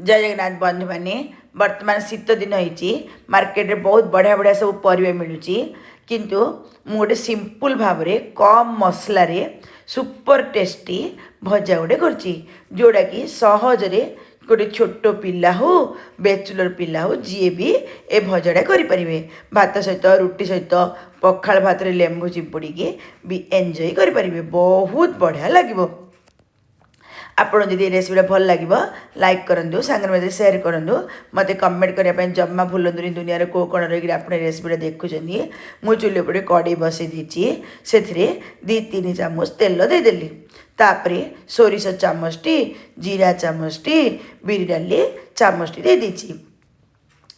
जय जगन्नाथ बंधु मैंने वर्तमान शीत दिन होती मार्केट में बहुत बढ़िया बढ़िया सब परिवा मिलूँ किंतु मु गोटे सिंपल भाव में कम मसला सुपर टेस्टी भजा गोटे करची जोड़ा कि सहजरे गोटे छोट पिला हो बैचलर पिला हो जी भी ए भजाटा करें भात सहित रुटी सहित पखाल भात रे लेंबू चिपुड़ी भी एंजॉय करें बहुत बढ़िया लगे। आपड़ जदि रेसिपीटा भल लगे लाइक करूँ सांगे सेयार करूँ मत कमेंट करने जमा भूलुनि दुनिया को कण रही आप रेसिपीटा देखुं मु चुली पर कड़े बसई देती से 2-3 चामच तेल देदेली तापरे सोरिष चामचटी जीरा चामचटी बिरी डाली चामचटी दे देती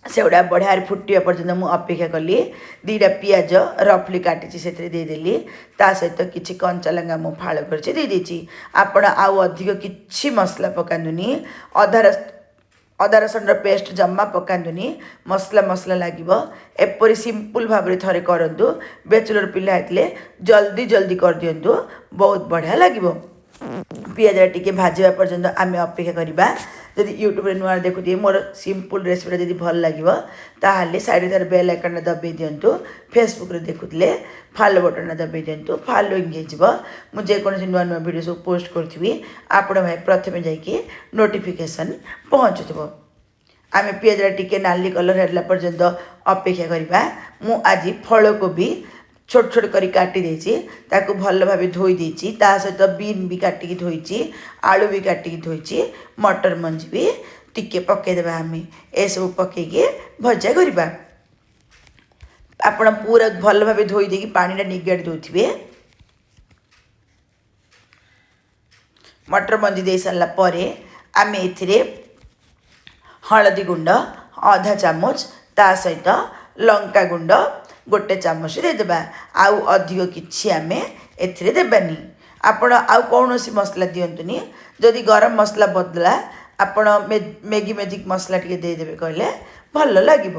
से गुड़ा बढ़िया फुटा पर्यटन मुझे अपेक्षा कली 2टा पियाज रफली काटी से देदेली ता सहित किसी कंचा लंगा मु फाड़ कर आपण आउ अधिक किसी मसला पकातुनि अदा रसुण पेस्ट जमा पकातुनि मसला मसला लगे एपरी सिंपल भाव में थे करूँ बैचलर पिला होते जल्दी जल्दी कर दिंतु बहुत बढ़िया लगे। पियाजा टी भाजवा पर्यंत आम अपेक्षा करवा जदि यूट्यूब नुआ देखुए मोर सिंपल रेसिपीटा जब भल लगे ताहले साइड तार बेल आइकन दबाई दिंतु फेसबुक देखुले फॉलो बटन दबाई दिंतु फॉलोइंग हो जेकोसी नुआ नुआ वीडियो सब पोस्ट करी आपण भाई प्रथम जाकि नोटिफिकेशन पहुँचुव आम पियाजा टी नाली कलर है पर्यंत अपेक्षा करवा मु आज फलकोबी छोट छोट करी काटी देछि ताकू भल भाव धोई देछि ता सहित बीन भी काटिकी धोइछि आलू भी काटिकी धोइछि मटर मंजी भी टिके पकेदेबा आम ए सब पकईके भजा करवा आपण पूरा भल भाव धोई देकी पानीटा निगाड़ी दउथिबे। मटर मंजी दे सारा परे आम एथिरे हलदी गुंड आधा चामच ता सहित लंका गुंड गोटे चामच देदेबा आउ अधिक किछि आमे एथिरे देबानी आपण आउ कौन मसला दिंतुनि जदि गरम मसला बदला आपण मैगी मैजिक मसला टी देदेबे कहले भल लगे।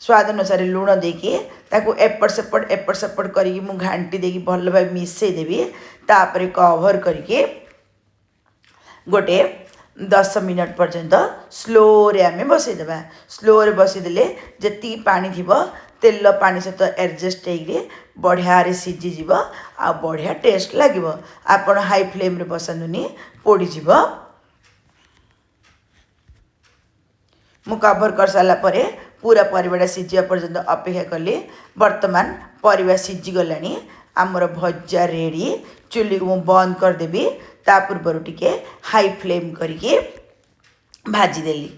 स्वाद अनुसार लुण देकी ताकू एपट सेपट करी मु घांटी देकी भल भाव मिसई देबी तापरे कवर करके गोटे 10 मिनट पर्यंत स्लो रे आम बसईदेवा स्लो रे बसईदेले जी पानी थी तेल पानी सहित एडजस्ट हो बढ़िया सीझीज आ बढ़िया टेस्ट लगे आपण हाई फ्लेम रे बसातुनि पोड़ीज मु कवर कर सारा पर पूरा परिवाटा सीझा पर्यंत अपेक्षा कली वर्तमान परिवा सीझी गलानी आमर भजा रेडी चुली को बंद करदेवी ता पूर्वर टिके हाई फ्लेम करके भाजीदेली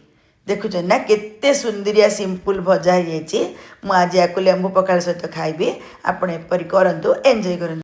देखुच ना केते सुंदरिया सिंपल भजा हो आज या लेंबू पखाल सहित खाइबे आपण एपरी करंतु एंजॉय करंतु।